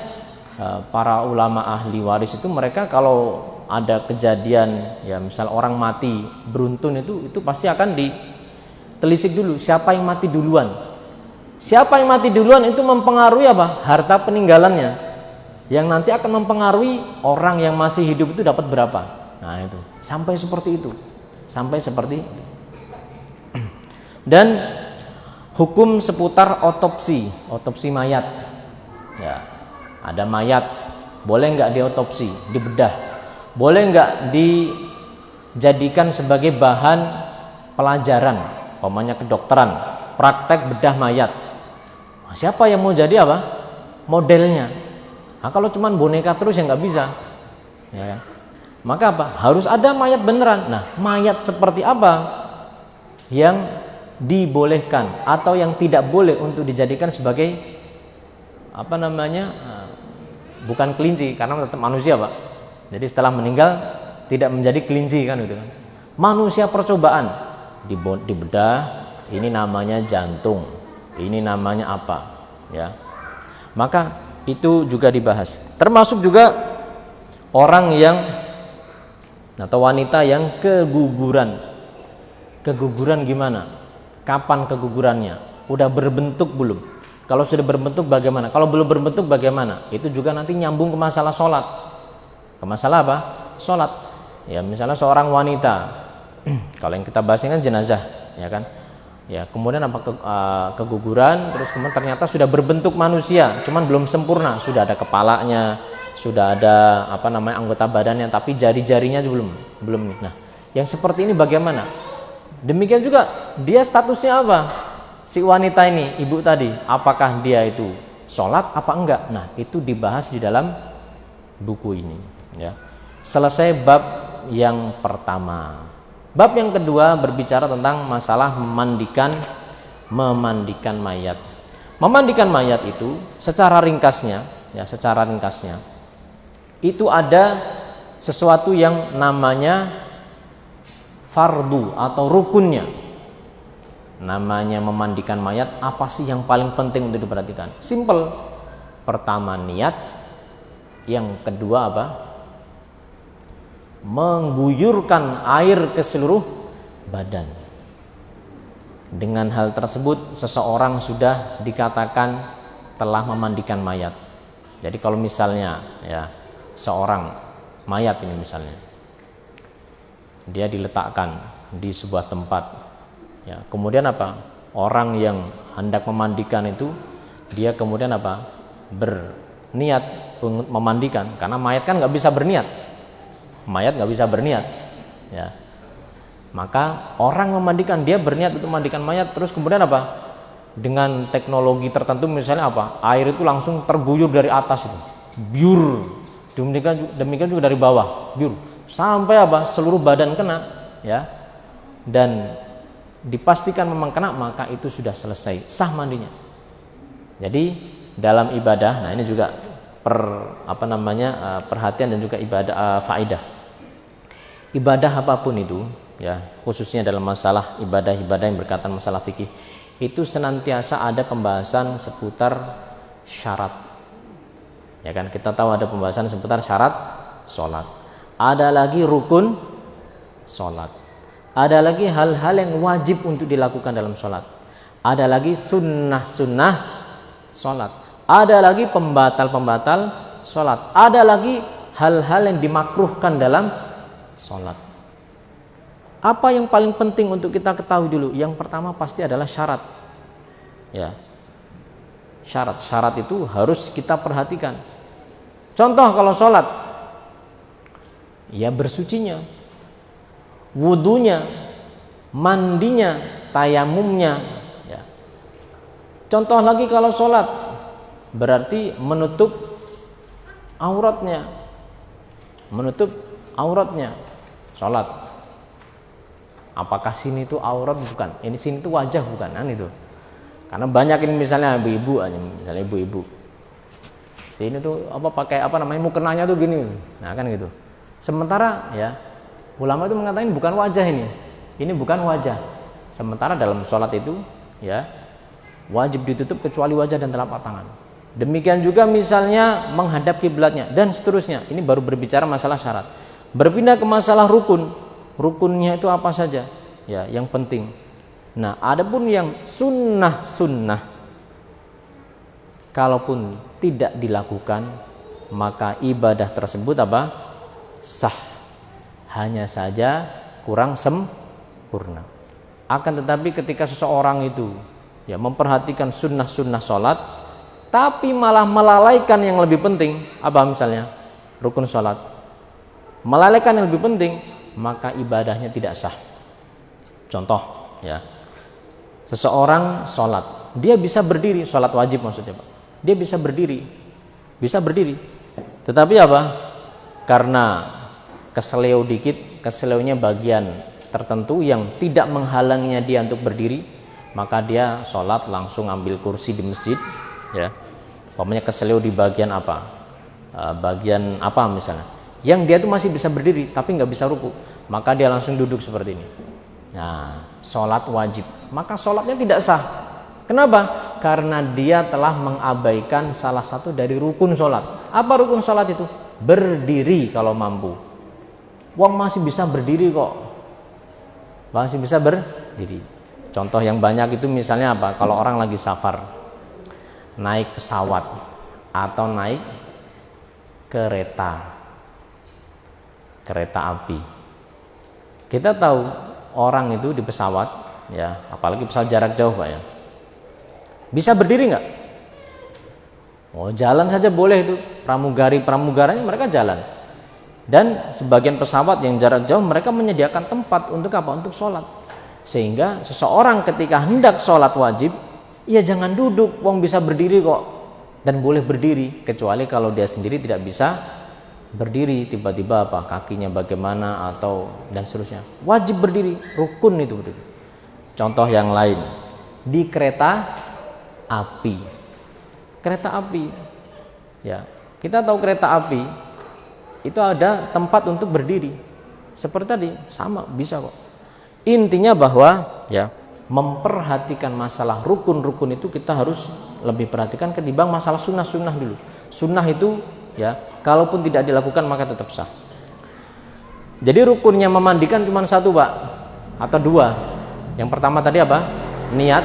para ulama ahli waris itu, mereka kalau ada kejadian, ya misal orang mati beruntun, itu pasti akan ditelisik dulu siapa yang mati duluan. Siapa yang mati duluan itu mempengaruhi apa? Harta peninggalannya, yang nanti akan mempengaruhi orang yang masih hidup itu dapat berapa. Nah, itu sampai seperti itu. Dan hukum seputar otopsi mayat. Ya, ada mayat, boleh nggak diotopsi, dibedah? Boleh nggak dijadikan sebagai bahan pelajaran, umpamanya kedokteran, praktek bedah mayat. Nah, siapa yang mau jadi apa? Modelnya. Nah, kalau cuman boneka terus ya nggak bisa, ya kan? Maka apa? Harus ada mayat beneran. Nah, mayat seperti apa yang dibolehkan atau yang tidak boleh untuk dijadikan sebagai bukan kelinci, karena tetap manusia, Pak. Jadi setelah meninggal tidak menjadi kelinci kan, gitu kan. Manusia percobaan, dibedah, ini namanya jantung, ini namanya apa, ya. Maka itu juga dibahas. Termasuk juga orang yang atau wanita yang keguguran. Keguguran gimana? Kapan kegugurannya? Udah berbentuk belum? Kalau sudah berbentuk bagaimana? Kalau belum berbentuk bagaimana? Itu juga nanti nyambung ke masalah sholat. Ke masalah apa? Sholat. Ya, misalnya seorang wanita, kalau yang kita bahas ini kan jenazah, ya kan? Ya, kemudian keguguran, terus kemudian ternyata sudah berbentuk manusia, cuman belum sempurna, sudah ada kepalanya, sudah ada anggota badannya, tapi jari-jarinya belum nih. Nah, yang seperti ini bagaimana? Demikian juga dia statusnya apa? Si wanita ini, ibu tadi, apakah dia itu sholat apa enggak? Nah, itu dibahas di dalam buku ini, ya. Selesai bab yang pertama. Bab yang kedua berbicara tentang masalah memandikan mayat. Memandikan mayat itu secara ringkasnya itu ada sesuatu yang namanya fardu atau rukunnya. Namanya memandikan mayat, apa sih yang paling penting untuk diperhatikan? Simple. Pertama niat, yang kedua apa? Mengguyurkan air ke seluruh badan. Dengan hal tersebut seseorang sudah dikatakan telah memandikan mayat. Jadi kalau misalnya, ya, seorang mayat ini misalnya, dia diletakkan di sebuah tempat, ya, kemudian apa? Orang yang hendak memandikan itu, dia kemudian apa? niat memandikan, karena mayat kan nggak bisa berniat, ya. Maka orang memandikan, dia berniat untuk memandikan mayat, terus kemudian apa? Dengan teknologi tertentu, misalnya apa? Air itu langsung terbuyur dari atas itu, biur. Demikian juga dari bawah, biur. Sampai apa? Seluruh badan kena, ya. Dan dipastikan memang kena, maka itu sudah selesai, sah mandinya. Jadi dalam ibadah, nah ini juga perhatian dan juga ibadah faidah. Ibadah apapun itu, ya, khususnya dalam masalah ibadah-ibadah yang berkaitan masalah fikih, itu senantiasa ada pembahasan seputar syarat. Ya kan, kita tahu ada pembahasan seputar syarat sholat. Ada lagi rukun sholat. Ada lagi hal-hal yang wajib untuk dilakukan dalam sholat. Ada lagi sunnah-sunnah sholat. Ada lagi pembatal-pembatal sholat. Ada lagi hal-hal yang dimakruhkan dalam sholat. Apa yang paling penting untuk kita ketahui dulu? Yang pertama pasti adalah syarat. Ya. Syarat itu harus kita perhatikan. Contoh kalau sholat, ya bersucinya, wudunya, mandinya, tayamumnya. Ya. Contoh lagi kalau sholat, berarti menutup auratnya, sholat. Apakah sini itu aurat bukan? Ini sini itu wajah bukan? Kan itu. Karena banyak ini misalnya ibu-ibu. Sini tuh pakai mukenanya tuh gini. Nah, kan gitu. Sementara ya ulama itu mengatakan bukan wajah ini. Ini bukan wajah. Sementara dalam sholat itu ya wajib ditutup kecuali wajah dan telapak tangan. Demikian juga misalnya menghadap kiblatnya dan seterusnya. Ini baru berbicara masalah syarat. Berpindah ke masalah rukun. Rukunnya itu apa saja? Ya, yang penting. Nah, adapun yang sunnah, kalaupun tidak dilakukan, maka ibadah tersebut apa? Sah. Hanya saja kurang sempurna. Akan tetapi ketika seseorang itu ya memperhatikan sunnah-sunnah sholat, tapi malah melalaikan yang lebih penting, apa misalnya? Rukun sholat. Melalaikan yang lebih penting, maka ibadahnya tidak sah. Contoh ya, seseorang sholat, dia bisa berdiri, sholat wajib maksudnya Pak, dia bisa berdiri, tetapi apa? Karena keseleo dikit, keseleunya bagian tertentu yang tidak menghalanginya dia untuk berdiri, maka dia sholat langsung ambil kursi di masjid, ya, umpamanya keseleo di bagian apa, misalnya, yang dia tuh masih bisa berdiri tapi nggak bisa ruku, maka dia langsung duduk seperti ini. Nah, sholat wajib, maka sholatnya tidak sah. Kenapa? Karena dia telah mengabaikan salah satu dari rukun sholat. Apa rukun sholat itu? Berdiri kalau mampu. Wong masih bisa berdiri kok, masih bisa berdiri. Contoh yang banyak itu misalnya apa? Kalau orang lagi safar, naik pesawat atau naik kereta api. Kita tahu orang itu di pesawat, ya, apalagi pesawat jarak jauh Pak ya, bisa berdiri nggak? Oh, jalan saja boleh itu, pramugaranya mereka jalan. Dan sebagian pesawat yang jarak jauh mereka menyediakan tempat untuk apa? Untuk sholat. Sehingga seseorang ketika hendak sholat wajib, ya jangan duduk, wong bisa berdiri kok, dan boleh berdiri, kecuali kalau dia sendiri tidak bisa berdiri, tiba-tiba apa kakinya bagaimana atau dan seterusnya, wajib berdiri, rukun itu berdiri. Contoh yang lain, di kereta api, ya, kita tahu kereta api itu ada tempat untuk berdiri, seperti tadi, sama bisa kok. Intinya bahwa ya memperhatikan masalah rukun-rukun itu kita harus lebih perhatikan ketimbang masalah sunnah dulu. Sunnah itu ya, kalaupun tidak dilakukan maka tetap sah. Jadi rukunnya memandikan cuma satu Pak, atau dua. Yang pertama tadi apa? Niat.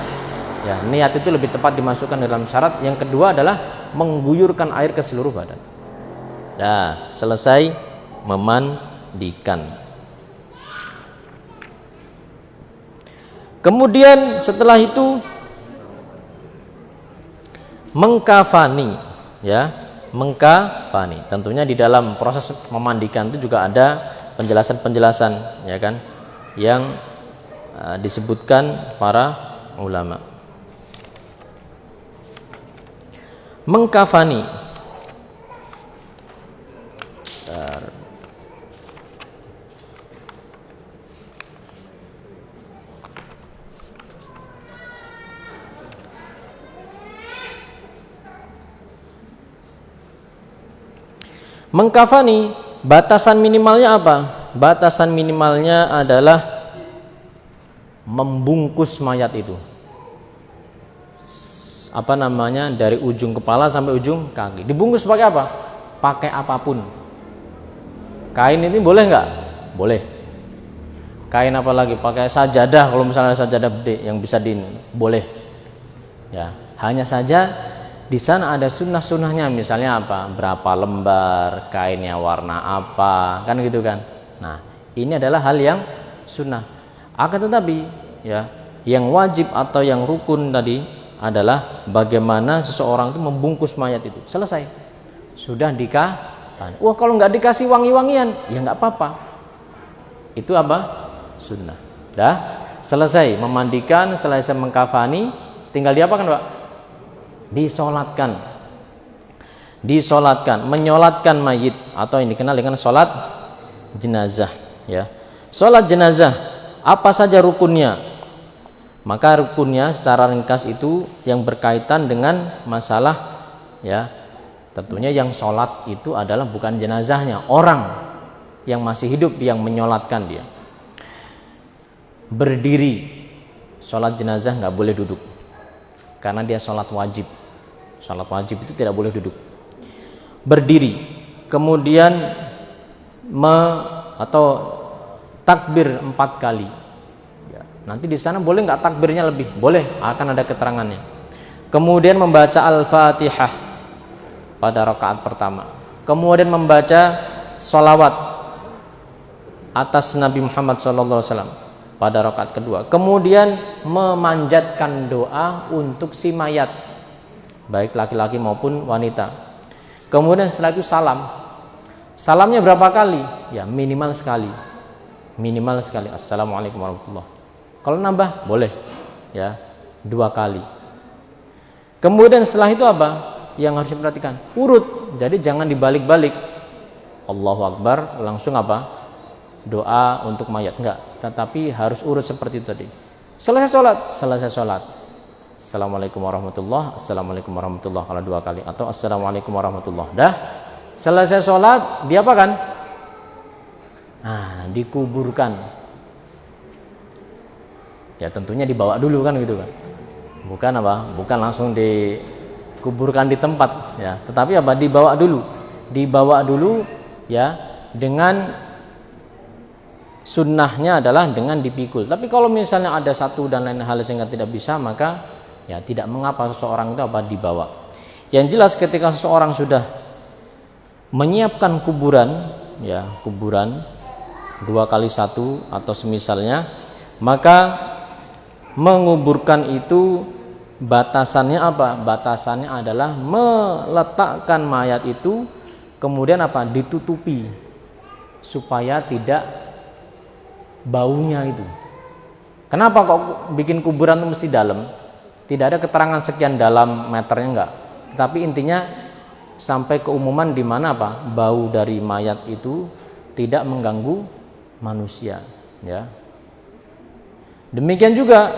Ya, niat itu lebih tepat dimasukkan dalam syarat. Yang kedua adalah mengguyurkan air ke seluruh badan. Nah, selesai memandikan. Kemudian setelah itu mengkafani, ya. Mengkafani. Tentunya di dalam proses memandikan itu juga ada penjelasan-penjelasan, ya kan, yang disebutkan para ulama. Mengkafani. Mengkafani, batasan minimalnya apa? Batasan minimalnya adalah membungkus mayat itu. Apa namanya? Dari ujung kepala sampai ujung kaki. Dibungkus pakai apa? Pakai apapun. Kain ini boleh nggak? Boleh. Kain apa lagi? Pakai sajadah, kalau misalnya sajadah gede yang bisa boleh. Ya, hanya saja di sana ada sunnah-sunnahnya, misalnya apa? Berapa lembar, kainnya warna apa, kan gitu kan. Nah, ini adalah hal yang sunnah. Akan tetapi, ya, yang wajib atau yang rukun tadi adalah bagaimana seseorang itu membungkus mayat itu. Selesai. Sudah dikafani. Wah, kalau nggak dikasih wangi-wangian, ya nggak apa-apa. Itu apa? Sunnah. Dah, selesai memandikan, selesai mengkafani, tinggal diapakan, Pak? Disolatkan, menyolatkan mayit, atau yang dikenal dengan solat jenazah, ya. Solat jenazah, apa saja rukunnya? Maka rukunnya secara ringkas itu yang berkaitan dengan masalah, ya, tentunya yang solat itu adalah bukan jenazahnya, orang yang masih hidup yang menyolatkan dia. Berdiri, solat jenazah nggak boleh duduk, karena dia solat wajib. Salat wajib itu tidak boleh duduk. Berdiri, kemudian atau takbir 4 kali. Ya, nanti di sana boleh nggak takbirnya lebih? Boleh, akan ada keterangannya. Kemudian membaca Al-Fatihah pada rakaat pertama. Kemudian membaca sholawat atas Nabi Muhammad SAW pada rakaat kedua. Kemudian memanjatkan doa untuk si mayat, baik laki-laki maupun wanita. Kemudian setelah itu salam. Salamnya berapa kali? Ya, minimal sekali. Minimal sekali. Assalamualaikum warahmatullahi. Kalau nambah boleh, ya, 2 kali. Kemudian setelah itu apa? Yang harus diperhatikan, urut. Jadi jangan dibalik-balik. Allahu Akbar langsung apa? Doa untuk mayat, enggak. Tetapi harus urut seperti itu tadi. Selesai sholat. Assalamualaikum warahmatullahi, assalamualaikum warahmatullahi, kalau 2 kali, atau assalamualaikum warahmatullahi. Dah selesai sholat, diapakan? Nah, dikuburkan. Ya tentunya dibawa dulu kan gitu kan. Bukan apa? Bukan langsung dikuburkan di tempat, ya. Tetapi apa? Dibawa dulu, ya, dengan sunnahnya adalah dengan dipikul. Tapi kalau misalnya ada satu dan lain hal sehingga tidak bisa, maka ya tidak mengapa seseorang itu apa dibawa. Yang jelas ketika seseorang sudah menyiapkan kuburan, ya, kuburan 2 kali 1 atau semisalnya, maka menguburkan itu batasannya apa? Batasannya adalah meletakkan mayat itu, kemudian apa? Ditutupi supaya tidak baunya itu. Kenapa kok bikin kuburan itu mesti dalam? Tidak ada keterangan sekian dalam meternya, enggak. Tetapi intinya sampai keumuman di mana apa? Bau dari mayat itu tidak mengganggu manusia, ya. Demikian juga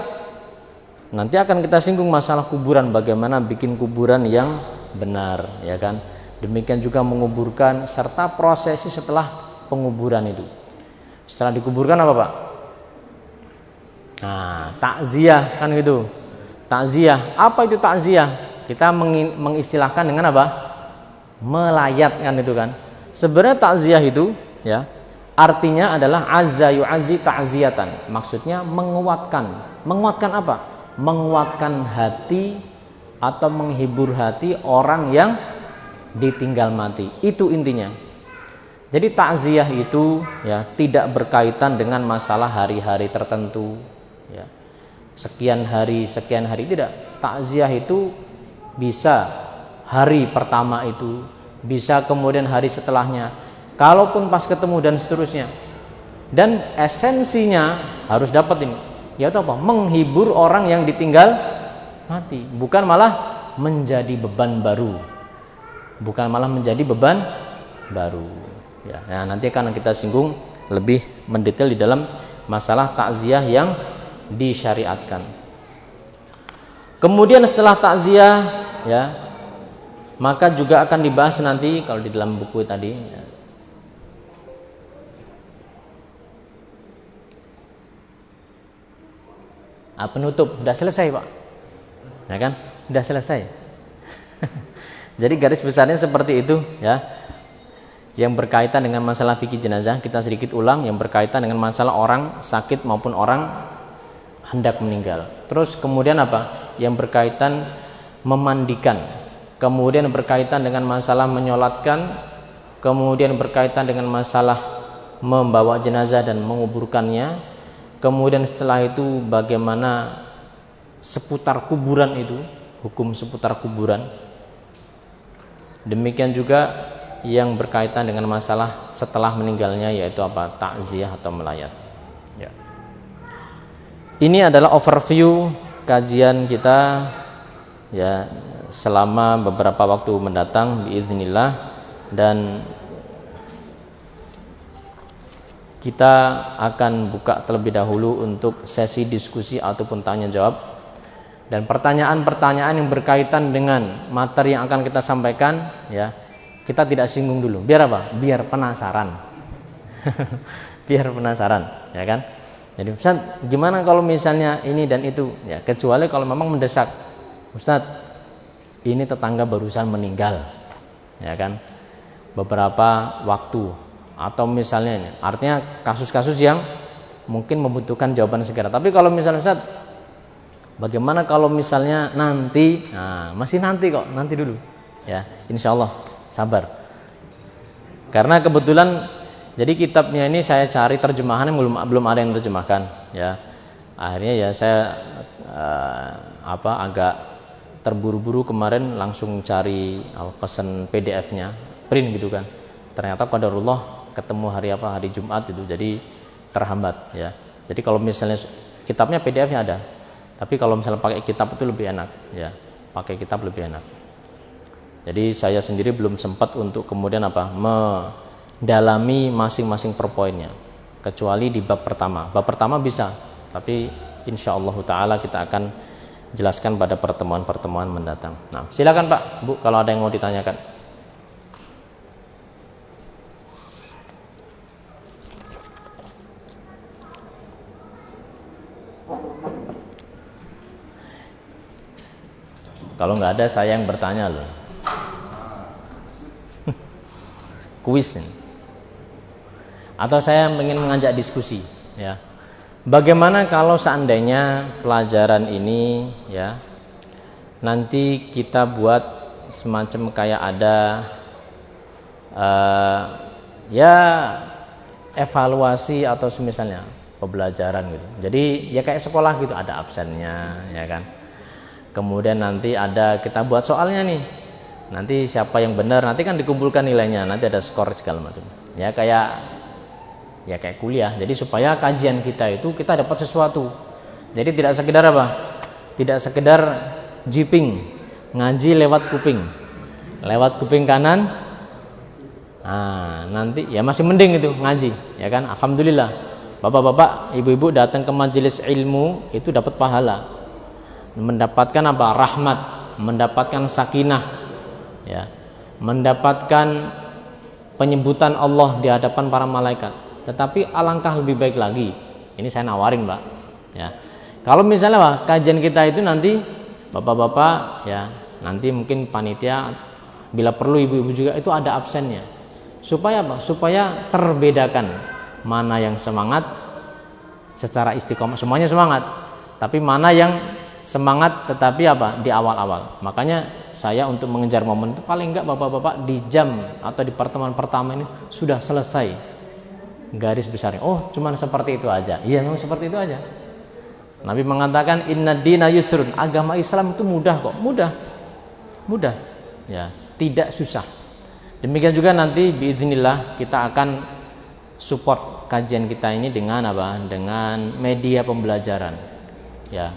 nanti akan kita singgung masalah kuburan, bagaimana bikin kuburan yang benar, ya kan. Demikian juga menguburkan serta prosesi setelah penguburan itu. Setelah dikuburkan apa, Pak? Nah, takziah kan gitu. Takziah, apa itu takziah? Kita mengistilahkan dengan apa? Melayat kan itu kan. Sebenarnya takziah itu, ya, artinya adalah azza yu'azzi ta'ziyatan. Maksudnya menguatkan. Menguatkan apa? Menguatkan hati atau menghibur hati orang yang ditinggal mati. Itu intinya. Jadi takziah itu, ya, tidak berkaitan dengan masalah hari-hari tertentu, ya. Sekian hari tidak. Takziah itu bisa hari pertama itu, bisa kemudian hari setelahnya, kalaupun pas ketemu dan seterusnya. Dan esensinya harus dapat ini, yaitu apa? Menghibur orang yang ditinggal mati, bukan malah menjadi beban baru. Bukan malah menjadi beban baru. Ya, nah nanti akan kita singgung lebih mendetail di dalam masalah takziah yang disyariatkan. Kemudian setelah takziah, ya, maka juga akan dibahas nanti kalau di dalam buku tadi. Ya. Penutup, sudah selesai Pak, ya kan? Sudah selesai. Jadi garis besarnya seperti itu, ya. Yang berkaitan dengan masalah fikih jenazah kita sedikit ulang, yang berkaitan dengan masalah orang sakit maupun orang hendak meninggal. Terus kemudian apa? Yang berkaitan memandikan, kemudian berkaitan dengan masalah menyolatkan, kemudian berkaitan dengan masalah membawa jenazah dan menguburkannya, kemudian setelah itu bagaimana seputar kuburan itu, hukum seputar kuburan. Demikian juga yang berkaitan dengan masalah setelah meninggalnya, yaitu apa? Takziah atau melayat. Ya. Ini adalah overview kajian kita, ya, selama beberapa waktu mendatang biiznillah, dan kita akan buka terlebih dahulu untuk sesi diskusi ataupun tanya jawab. Dan pertanyaan-pertanyaan yang berkaitan dengan materi yang akan kita sampaikan, ya, kita tidak singgung dulu. Biar apa? Biar penasaran. Biar penasaran, ya kan? Jadi Ustaz, gimana kalau misalnya ini dan itu? Ya, kecuali kalau memang mendesak. Ustaz, ini tetangga barusan meninggal, ya kan? Beberapa waktu, atau misalnya ini, artinya kasus-kasus yang mungkin membutuhkan jawaban segera. Tapi kalau misalnya Ustaz, bagaimana kalau misalnya nanti? Nah, masih nanti kok, nanti dulu. Ya, insya Allah sabar. Karena kebetulan jadi kitabnya ini saya cari terjemahannya belum ada yang terjemahkan. Ya, akhirnya ya saya agak terburu-buru kemarin langsung cari pesan PDF-nya, print gitu kan. Ternyata qadarullah ketemu hari Jumat itu, jadi terhambat. Ya, jadi kalau misalnya kitabnya PDF-nya ada. Tapi kalau misalnya pakai kitab itu lebih enak, ya. Pakai kitab lebih enak. Jadi saya sendiri belum sempat untuk kemudian mendalami masing-masing per poinnya, kecuali di bab pertama. Bab pertama bisa, tapi insyaallah taala kita akan jelaskan pada pertemuan-pertemuan mendatang. Nah, silakan Pak, Bu, kalau ada yang mau ditanyakan. Kalau nggak ada, saya yang bertanya loh. Kuis. Atau saya ingin mengajak diskusi, ya. Bagaimana kalau seandainya pelajaran ini, ya, nanti kita buat semacam kayak ada ya evaluasi atau semisalnya pembelajaran gitu. Jadi ya kayak sekolah gitu, ada absennya, ya kan. Kemudian nanti kita buat soalnya nih. Nanti siapa yang benar, nanti kan dikumpulkan nilainya, nanti ada skor segala macam. Ya kayak kuliah. Jadi supaya kajian kita itu kita dapat sesuatu. Jadi tidak sekedar apa? Tidak sekedar jiping, ngaji lewat kuping. Lewat kuping kanan. Nah, nanti ya masih mending itu ngaji, ya kan? Alhamdulillah. Bapak-bapak, ibu-ibu datang ke majelis ilmu itu dapat pahala. Mendapatkan apa? Rahmat, mendapatkan sakinah, ya, mendapatkan penyebutan Allah di hadapan para malaikat. Tetapi alangkah lebih baik lagi, ini saya nawarin Pak, ya, kalau misalnya Pak, kajian kita itu nanti bapak-bapak, ya, nanti mungkin panitia bila perlu ibu-ibu juga itu ada absennya, supaya apa? Supaya terbedakan mana yang semangat secara istiqomah, semuanya semangat, tapi mana yang semangat tetapi apa? Di awal-awal. Makanya saya untuk mengejar momen itu paling enggak bapak-bapak di jam atau di pertemuan pertama ini sudah selesai garis besarnya. Oh, cuman seperti itu aja. Iya, memang seperti itu aja. Nabi mengatakan innad dina yusrun, agama Islam itu mudah kok, mudah. Ya, tidak susah. Demikian juga nanti biidznillah kita akan support kajian kita ini dengan apa? Dengan media pembelajaran. Ya,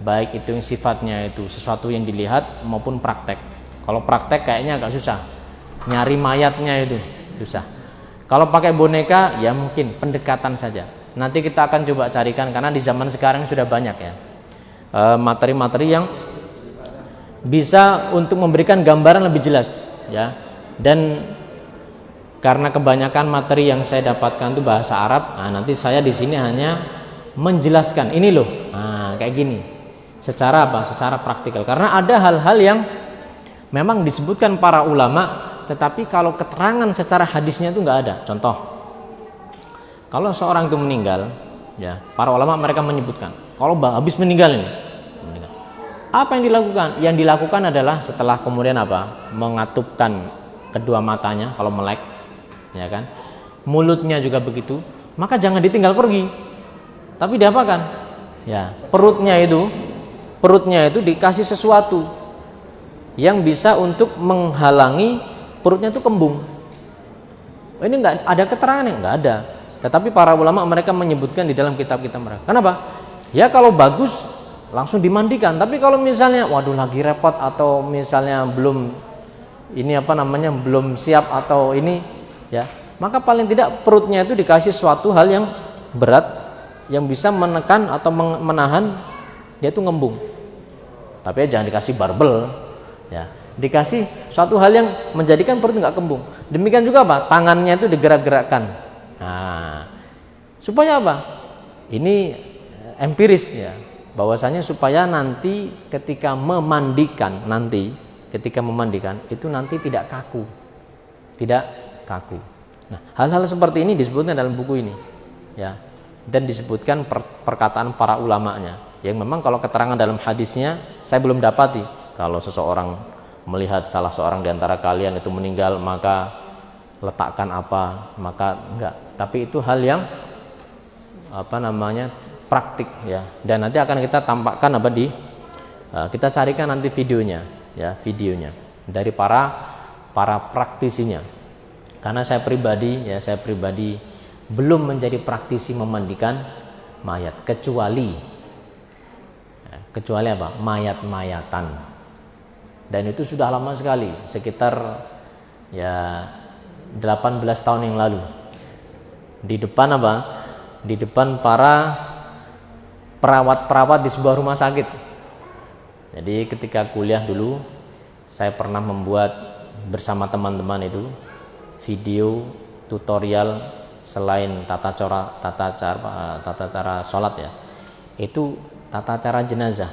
baik itu yang sifatnya itu sesuatu yang dilihat maupun praktek. Kalau praktek kayaknya agak susah. Nyari mayatnya itu susah. Kalau pakai boneka ya mungkin pendekatan saja. Nanti kita akan coba carikan karena di zaman sekarang sudah banyak ya. Materi-materi yang bisa untuk memberikan gambaran lebih jelas ya. Dan karena kebanyakan materi yang saya dapatkan itu bahasa Arab, nah nanti saya di sini hanya menjelaskan ini loh, kayak gini. Secara apa? Secara praktikal. Karena ada hal-hal yang memang disebutkan para ulama, tetapi kalau keterangan secara hadisnya itu nggak ada. Contoh, kalau seorang itu meninggal, ya para ulama mereka menyebutkan, kalau habis meninggal ini, apa yang dilakukan? Yang dilakukan adalah setelah kemudian apa? Mengatupkan kedua matanya kalau melek, ya kan? Mulutnya juga begitu, maka jangan ditinggal pergi. Tapi diapakan? Ya, perutnya itu dikasih sesuatu yang bisa untuk menghalangi perutnya itu kembung. Ini enggak ada keterangannya, enggak ada. Tetapi para ulama mereka menyebutkan di dalam kitab-kitab mereka. Kenapa? Ya kalau bagus langsung dimandikan. Tapi kalau misalnya waduh lagi repot atau misalnya belum belum siap atau ini ya, maka paling tidak perutnya itu dikasih suatu hal yang berat yang bisa menekan atau menahan dia itu ngembung. Tapi jangan dikasih barbel ya. Dikasih suatu hal yang menjadikan perut nggak kembung. Demikian juga apa? Tangannya itu digerak-gerakkan. Nah, supaya apa? Ini empiris ya, bahwasanya supaya nanti ketika memandikan itu nanti tidak kaku. Nah, hal-hal seperti ini disebutkan dalam buku ini ya, dan disebutkan perkataan para ulamanya yang memang kalau keterangan dalam hadisnya saya belum dapati. Kalau seseorang melihat salah seorang di antara kalian itu meninggal maka letakkan apa, maka enggak. Tapi itu hal yang praktik ya, dan nanti akan kita tampakkan kita carikan nanti videonya dari para praktisinya. Karena saya pribadi belum menjadi praktisi memandikan mayat kecuali apa? Mayat-mayatan. Dan itu sudah lama sekali, sekitar ya 18 tahun yang lalu. Di depan para perawat-perawat di sebuah rumah sakit. Jadi ketika kuliah dulu saya pernah membuat bersama teman-teman itu video tutorial selain tata cara sholat ya, itu tata cara jenazah.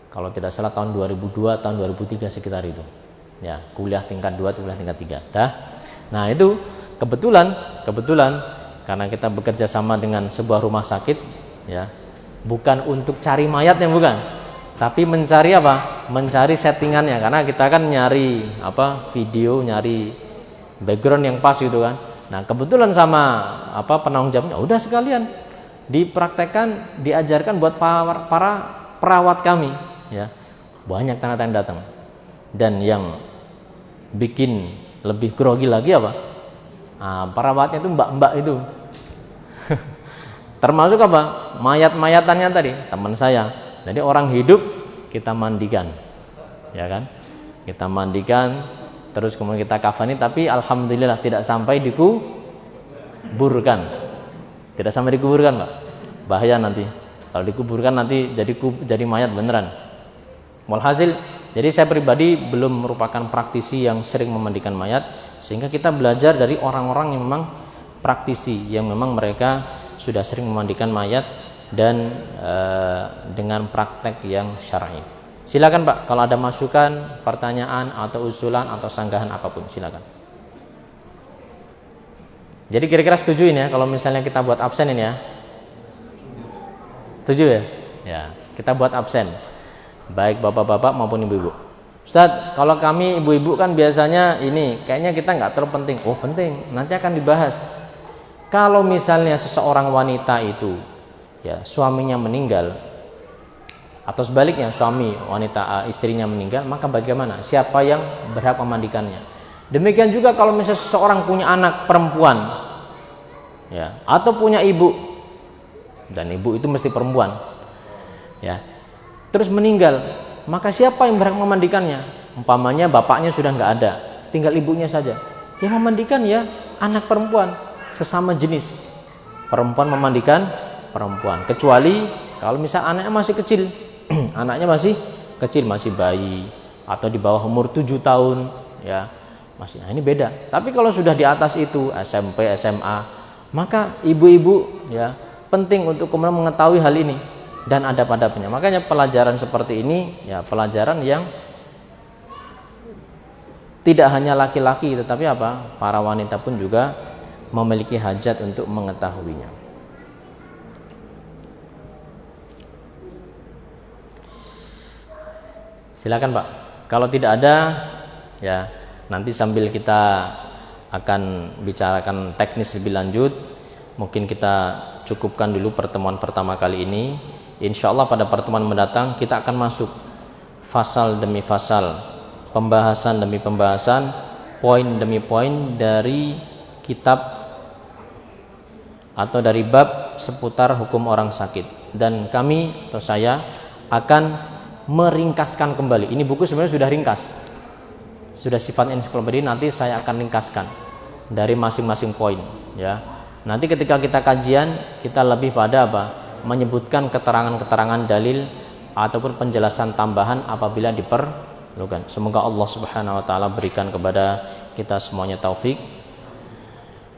Kalau tidak salah tahun 2002, tahun 2003 sekitar itu. Ya, kuliah tingkat 2, kuliah tingkat 3. Nah, itu kebetulan karena kita bekerja sama dengan sebuah rumah sakit ya. Bukan untuk cari mayatnya bukan. Tapi mencari apa? Mencari settingannya, karena kita kan nyari video, nyari background yang pas gitu kan. Nah, kebetulan sama penanggung jawabnya, udah sekalian dipraktekkan, diajarkan buat para perawat kami. Ya, banyak tanda-tanda datang. Dan yang bikin lebih grogi lagi apa? Perawatnya itu mbak-mbak itu. Termasuk apa? Mayat-mayatannya tadi, teman saya. Jadi orang hidup kita mandikan. Ya kan? Kita mandikan, terus kemudian kita kafani, tapi alhamdulillah tidak sampai dikuburkan. Tidak sampai dikuburkan, Pak. Bahaya nanti. Kalau dikuburkan nanti jadi mayat beneran. Walhasil, jadi saya pribadi belum merupakan praktisi yang sering memandikan mayat, sehingga kita belajar dari orang-orang yang memang praktisi, yang memang mereka sudah sering memandikan mayat dan dengan praktek yang syar'i. Silakan Pak, kalau ada masukan, pertanyaan atau usulan atau sanggahan apapun, silakan. Jadi kira-kira setuju ini ya, kalau misalnya kita buat absen ini ya. Setuju ya? Ya, kita buat absen. Baik bapak-bapak maupun ibu-ibu. Ustadz, kalau kami ibu-ibu kan biasanya ini kayaknya kita nggak terlalu penting. Oh penting, nanti akan dibahas. Kalau misalnya seseorang wanita itu ya suaminya meninggal, Atau sebaliknya suami istrinya meninggal, maka bagaimana? Siapa yang berhak memandikannya? Demikian juga kalau misalnya seseorang punya anak perempuan, ya, atau punya ibu, dan ibu itu mesti perempuan, ya, terus meninggal, maka siapa yang berhak memandikannya? Umpamanya bapaknya sudah nggak ada, tinggal ibunya saja, yang memandikan ya anak perempuan sesama jenis, perempuan memandikan perempuan, kecuali kalau misal anaknya masih kecil, anaknya masih kecil, masih bayi atau di bawah umur 7 tahun, ya masih, nah ini beda. Tapi kalau sudah di atas itu SMP, SMA, maka ibu-ibu ya penting untuk kemudian mengetahui hal ini dan adab-adabnya. Makanya pelajaran seperti ini ya pelajaran yang tidak hanya laki-laki, tetapi apa? Para wanita pun juga memiliki hajat untuk mengetahuinya. Silakan Pak. Kalau tidak ada ya nanti sambil kita akan bicarakan teknis lebih lanjut. Mungkin kita cukupkan dulu pertemuan pertama kali ini. Insya Allah pada pertemuan mendatang kita akan masuk fasal demi fasal, pembahasan demi pembahasan, poin demi poin dari kitab atau dari bab seputar hukum orang sakit. Dan kami atau saya akan meringkaskan kembali. Ini buku sebenarnya sudah ringkas, sudah sifat ensiklopedia. Nanti saya akan ringkaskan dari masing-masing poin, ya. Nanti ketika kita kajian, kita lebih pada apa? Menyebutkan keterangan-keterangan dalil ataupun penjelasan tambahan apabila diperlukan. Semoga Allah Subhanahu wa taala berikan kepada kita semuanya taufik.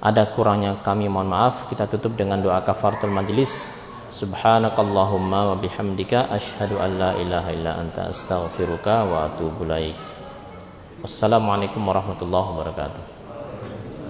Ada kurangnya kami mohon maaf. Kita tutup dengan doa kafaratul majlis. Subhanakallahumma wa bihamdika asyhadu an la ilaha illa anta astaghfiruka wa atubu ilaik. Wassalamualaikum warahmatullahi wabarakatuh.